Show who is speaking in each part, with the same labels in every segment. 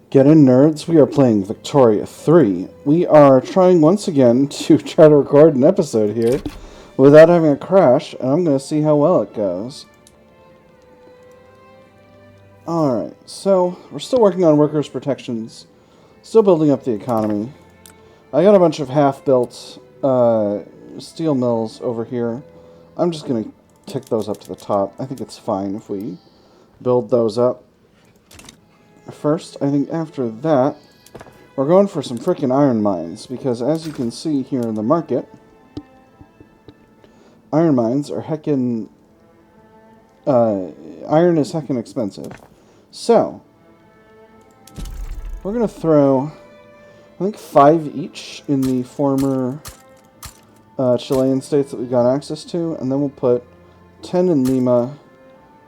Speaker 1: Get in, nerds. We are playing Victoria 3. We are trying once again to try to record an episode here without having a crash, and I'm going to see how well it goes. Alright, so we're still working on workers' protections, still building up the economy. I got a bunch of half-built steel mills over here. I'm just going to tick those up to the top. I think it's fine if we build those up. First, I think after that, we're going for some frickin' iron mines, because as you can see here in the market, iron mines are heckin', iron is heckin' expensive. So, we're going to throw, I think, 5 each in the former Chilean states that we've got access to, and then we'll put 10 in Lima,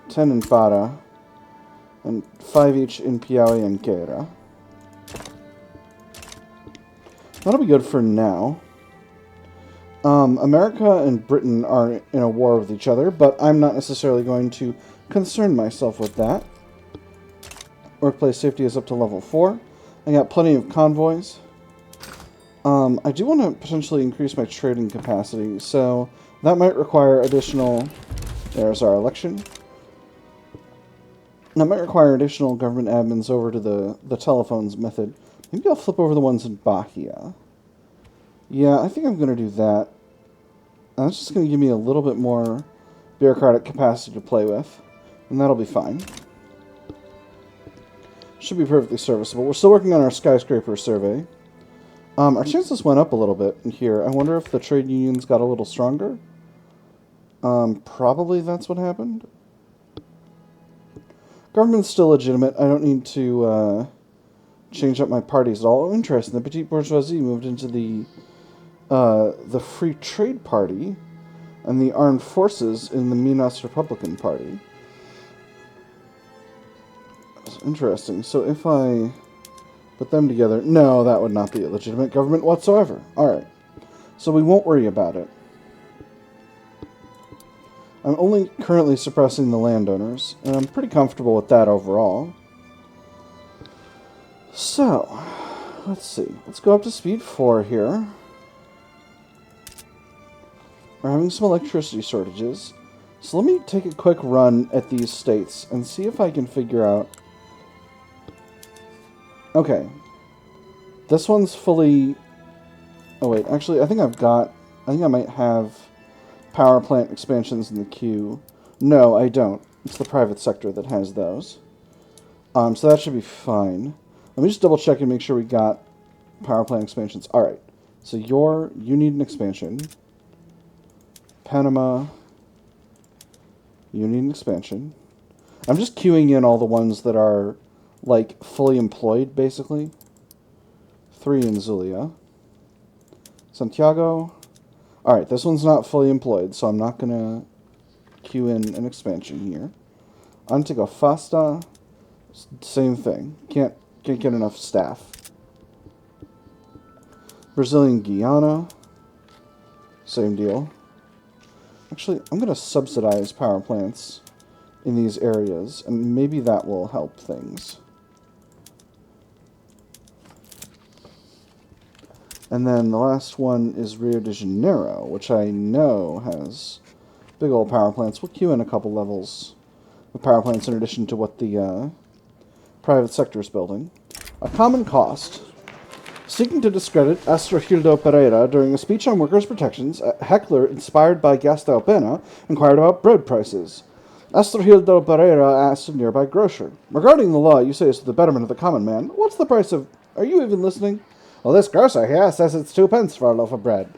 Speaker 1: 10 in Para, and 5 each in Piauí and Queira. That'll be good for now. America and Britain are in a war with each other, but I'm not necessarily going to concern myself with that. Workplace safety is up to level 4. I got plenty of convoys. I do want to potentially increase my trading capacity, so that might require additional... There's our election. That might require additional government admins over to the telephones method. Maybe I'll flip over the ones in Bahia. Yeah, I think I'm going to do that. That's just going to give me a little bit more bureaucratic capacity to play with, and that'll be fine. Should be perfectly serviceable. We're still working on our skyscraper survey. Our chances went up a little bit in here. I wonder if the trade unions got a little stronger. Probably that's what happened. Government's still legitimate. I don't need to change up my parties at all. Oh, interesting. The petite bourgeoisie moved into the Free Trade Party and the Armed Forces in the Minas Republican Party. That's interesting. So if I put them together... No, that would not be a legitimate government whatsoever. Alright. So we won't worry about it. I'm only currently suppressing the landowners, and I'm pretty comfortable with that overall. So, let's see. Let's go up to speed 4 here. We're having some electricity shortages. So let me take a quick run at these states and see if I can figure out... Okay. This one's fully... Oh wait, actually I think I might have power plant expansions in the queue. No, I don't. It's the private sector that has those. So that should be fine. Let me just double check and make sure we got power plant expansions. Alright. So you need an expansion. Panama, you need an expansion. I'm just queuing in all the ones that are, like, fully employed, basically. 3 in Zulia. Santiago. Alright, this one's not fully employed, so I'm not going to queue in an expansion here. Antofagasta, same thing. Can't get enough staff. Brazilian Guiana, same deal. Actually, I'm going to subsidize power plants in these areas, and maybe that will help things. And then the last one is Rio de Janeiro, which I know has big old power plants. We'll queue in a couple levels of power plants in addition to what the private sector is building. A common cost. Seeking to discredit Astrogildo Pereira during a speech on workers' protections, a heckler inspired by Gastão Pena inquired about bread prices. Astrogildo Pereira asked a nearby grocer, "Regarding the law, you say it's to the betterment of the common man. What's the price of... Are you even listening? Well, this grocer here says it's 2 pence for a loaf of bread.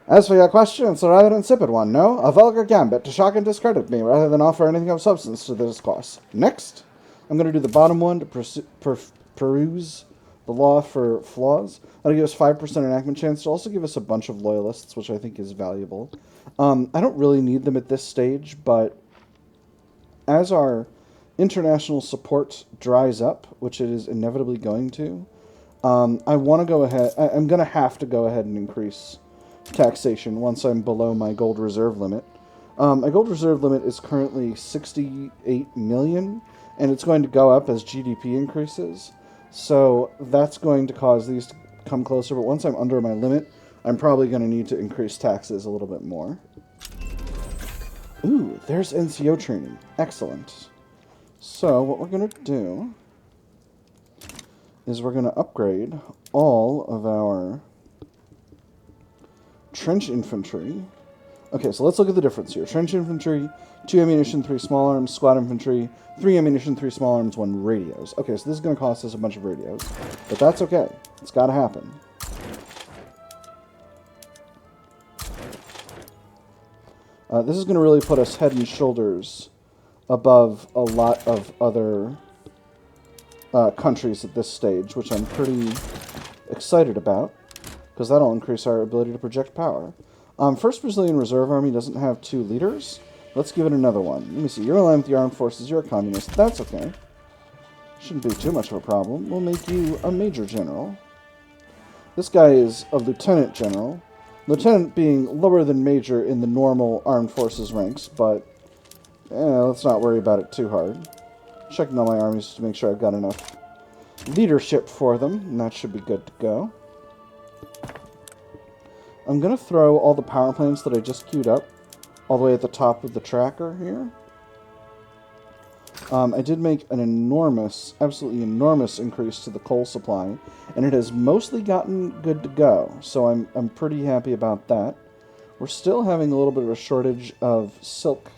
Speaker 1: As for your question, it's a rather insipid one, no? A vulgar gambit to shock and discredit me rather than offer anything of substance to the discourse. Next, I'm going to do the bottom one to peruse the law for flaws. That'll give us 5% enactment chance. It'll also give us a bunch of loyalists, which I think is valuable. I don't really need them at this stage, but as our international support dries up, which it is inevitably going to, I want to go ahead... I'm going to have to go ahead and increase taxation once I'm below my gold reserve limit. My gold reserve limit is currently 68 million, and it's going to go up as GDP increases. So that's going to cause these to come closer, but once I'm under my limit, I'm probably going to need to increase taxes a little bit more. Ooh, there's NCO training. Excellent. So what we're going to do is we're going to upgrade all of our trench infantry. Okay, so let's look at the difference here. Trench infantry, 2 ammunition, 3 small arms. Squad infantry, 3 ammunition, 3 small arms, 1 radios. Okay, so this is going to cost us a bunch of radios. But that's okay. It's got to happen. This is going to really put us head and shoulders above a lot of other countries at this stage, which I'm pretty excited about, because that'll increase our ability to project power. First Brazilian Reserve Army doesn't have 2 leaders. Let's give it another one. Let me see. You're aligned with the armed forces. You're a communist. That's okay. Shouldn't be too much of a problem. We'll make you a major general. This guy is a lieutenant general. Lieutenant being lower than major in the normal armed forces ranks, but let's not worry about it too hard. Checking all my armies to make sure I've got enough leadership for them, and that should be good to go. I'm going to throw all the power plants that I just queued up all the way at the top of the tracker here. I did make an enormous, absolutely enormous increase to the coal supply, and it has mostly gotten good to go, so I'm pretty happy about that. We're still having a little bit of a shortage of silk.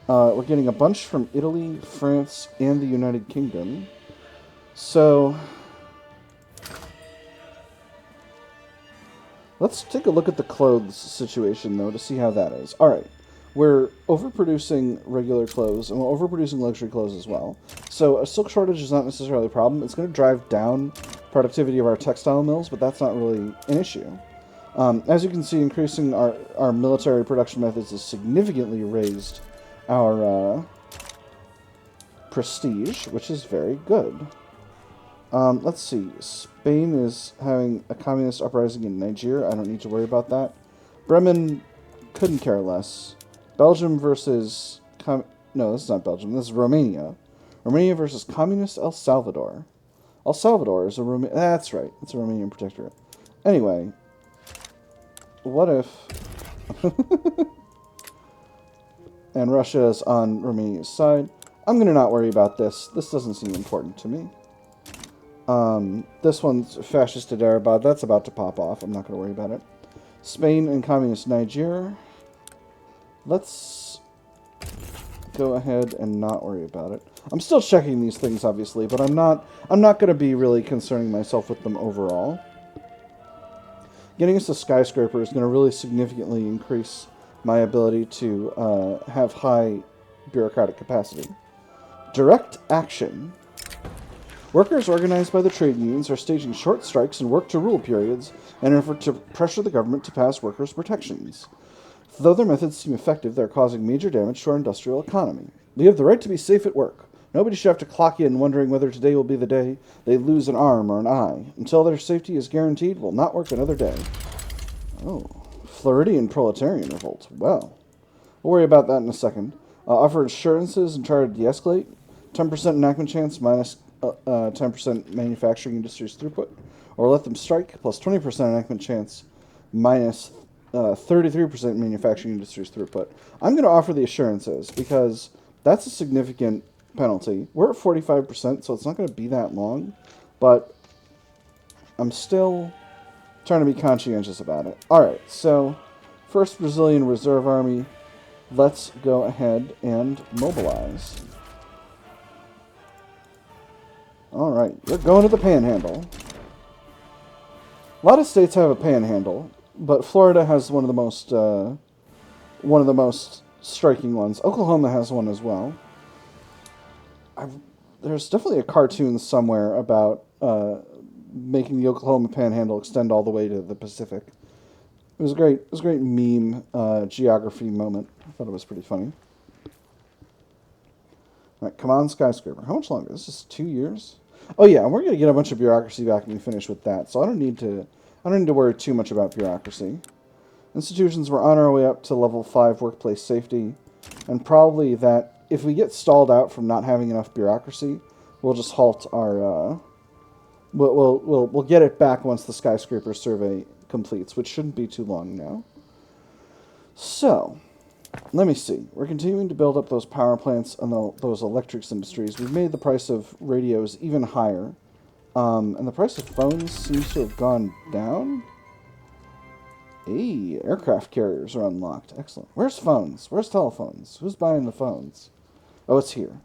Speaker 1: We're getting a bunch from Italy, France, and the United Kingdom. So let's take a look at the clothes situation, though, to see how that is. All right. We're overproducing regular clothes, and we're overproducing luxury clothes as well. So a silk shortage is not necessarily a problem. It's going to drive down productivity of our textile mills, but that's not really an issue. As you can see, increasing our military production methods has significantly raised our prestige, which is very good. Let's see. Spain is having a communist uprising in Nigeria. I don't need to worry about that. Bremen couldn't care less. Belgium versus... No, this is not Belgium. This is Romania. Romania versus Communist El Salvador. El Salvador is a Romanian... That's right. It's a Romanian protectorate. Anyway. What if... and Russia is on Romania's side. I'm going to not worry about this. This doesn't seem important to me. This one's Fascist Hyderabad. That's about to pop off. I'm not going to worry about it. Spain and Communist Nigeria. Let's go ahead and not worry about it. I'm still checking these things, obviously, but I'm not going to be really concerning myself with them overall. Getting us a skyscraper is going to really significantly increase my ability to have high bureaucratic capacity. Direct action. Workers organized by the trade unions are staging short strikes and work-to-rule periods in an effort to pressure the government to pass workers' protections. Though their methods seem effective, they're causing major damage to our industrial economy. We have the right to be safe at work. Nobody should have to clock in wondering whether today will be the day they lose an arm or an eye. Until their safety is guaranteed, we'll not work another day. Oh, Floridian proletarian revolt. Well, we'll worry about that in a second. Offer assurances and try to de-escalate. 10% enactment chance minus 10% manufacturing industry's throughput. Or let them strike plus 20% enactment chance minus 33% manufacturing industry's throughput. I'm going to offer the assurances because that's a significant penalty. We're at 45%, so it's not going to be that long, but I'm still trying to be conscientious about it. Alright, so first Brazilian Reserve Army, let's go ahead and mobilize. Alright, you're going to the Panhandle. A lot of states have a panhandle, but Florida has one of the most striking ones. Oklahoma has one as well. There's definitely a cartoon somewhere about making the Oklahoma Panhandle extend all the way to the Pacific. It was a great meme geography moment. I thought it was pretty funny. All right, come on, skyscraper. How much longer? This is 2 years. Oh yeah, and we're gonna get a bunch of bureaucracy back when we finish with that. So I don't need to worry too much about bureaucracy. Institutions, we're on our way up to level 5 workplace safety, and probably that if we get stalled out from not having enough bureaucracy, we'll just halt our... We'll get it back once the skyscraper survey completes, which shouldn't be too long now. So, let me see. We're continuing to build up those power plants and those electrics industries. We've made the price of radios even higher. And the price of phones seems to have gone down. Hey, aircraft carriers are unlocked. Excellent. Where's phones? Where's telephones? Who's buying the phones? Oh, it's here.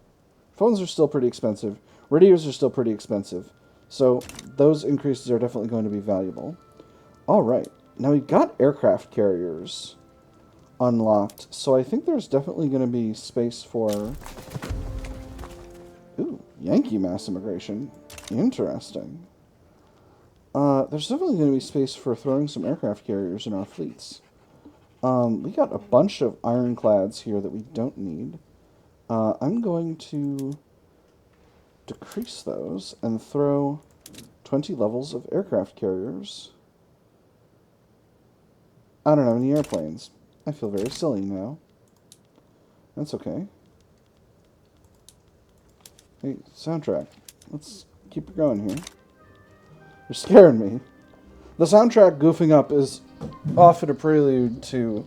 Speaker 1: Phones are still pretty expensive. Radios are still pretty expensive. So those increases are definitely going to be valuable. All right. Now we've got aircraft carriers unlocked. So I think there's definitely going to be space for... Ooh, Yankee mass immigration. Interesting. There's definitely going to be space for throwing some aircraft carriers in our fleets. We got a bunch of ironclads here that we don't need. I'm going to decrease those and throw 20 levels of aircraft carriers. I don't have any airplanes. I feel very silly now. That's okay. Hey, soundtrack. Let's keep it going here. You're scaring me. The soundtrack goofing up is often a prelude to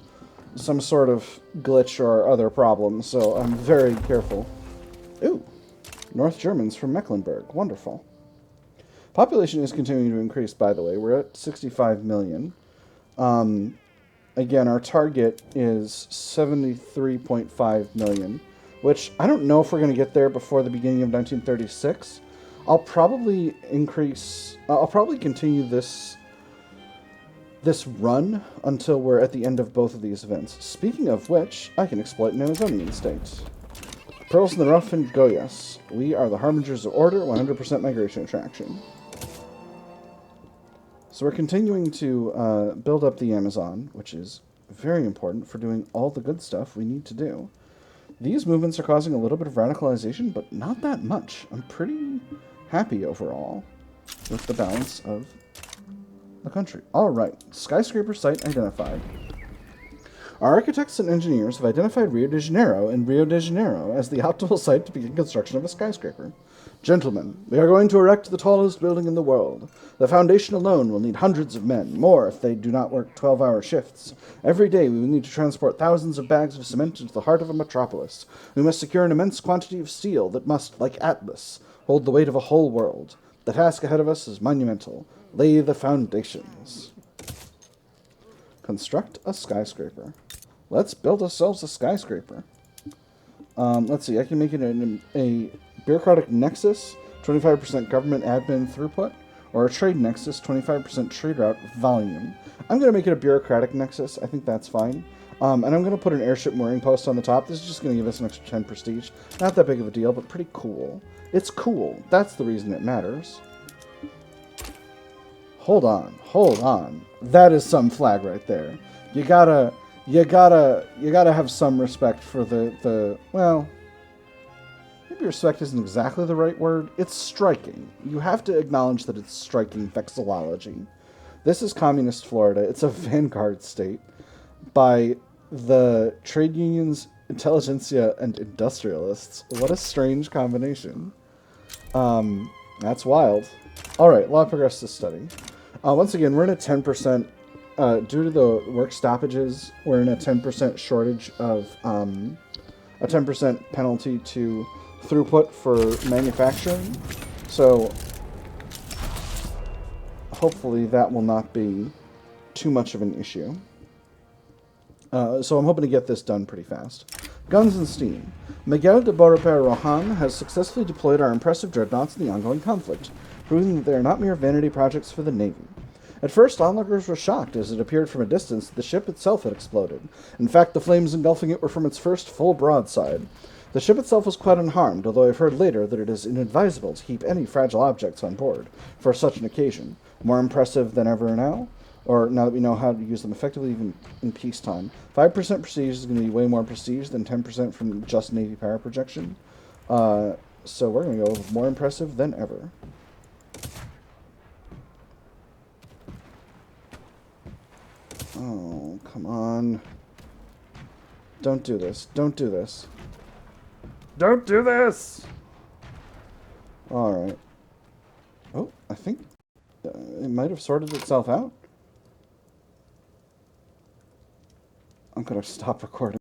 Speaker 1: some sort of glitch or other problem, so I'm very careful. Ooh, North Germans from Mecklenburg. Wonderful. Population is continuing to increase, by the way. We're at 65 million. Again, our target is 73.5 million, which I don't know if we're going to get there before the beginning of 1936. I'll probably continue this run until we're at the end of both of these events. Speaking of which, I can exploit an Amazonian state. Pearls in the Rough and Goyas. We are the harbingers of order, 100% migration attraction. So we're continuing to build up the Amazon, which is very important for doing all the good stuff we need to do. These movements are causing a little bit of radicalization, but not that much. I'm pretty happy overall with the balance of the country. All right, skyscraper site identified. Our architects and engineers have identified Rio de Janeiro as the optimal site to begin construction of a skyscraper. Gentlemen, we are going to erect the tallest building in the world. The foundation alone will need hundreds of men, more if they do not work 12-hour shifts. Every day we will need to transport thousands of bags of cement into the heart of a metropolis. We must secure an immense quantity of steel that must, like Atlas, hold the weight of a whole world. The task ahead of us is monumental. Lay the foundations. Construct a skyscraper. Let's build ourselves a skyscraper. Let's see, I can make it a bureaucratic nexus, 25% government admin throughput, or a trade nexus, 25% trade route volume. I'm going to make it a bureaucratic nexus. I think that's fine. And I'm going to put an airship mooring post on the top. This is just going to give us an extra 10 prestige. Not that big of a deal, but pretty cool. It's cool. That's the reason it matters. Hold on. That is some flag right there. You gotta have some respect for the well, maybe respect isn't exactly the right word. It's striking. You have to acknowledge that it's striking vexillology. This is communist Florida. It's a vanguard state by the trade unions, intelligentsia, and industrialists. What a strange combination. That's wild. All right, law progresses study. Once again, we're in a 10%, due to the work stoppages, we're in a 10% shortage of, a 10% penalty to throughput for manufacturing. So, hopefully that will not be too much of an issue. So I'm hoping to get this done pretty fast. Guns and steam. Miguel de Beaurepaire Rohan has successfully deployed our impressive dreadnoughts in the ongoing conflict, proving that they are not mere vanity projects for the Navy. At first, onlookers were shocked as it appeared from a distance that the ship itself had exploded. In fact, the flames engulfing it were from its first full broadside. The ship itself was quite unharmed, although I've heard later that it is inadvisable to keep any fragile objects on board for such an occasion. More impressive than ever now, or now that we know how to use them effectively even in peacetime. 5% prestige is going to be way more prestige than 10% from just Navy power projection. So we're going to go with more impressive than ever. Oh, come on. Don't do this. Don't do this. Don't do this! Alright. Oh, I think it might have sorted itself out. I'm going to stop recording.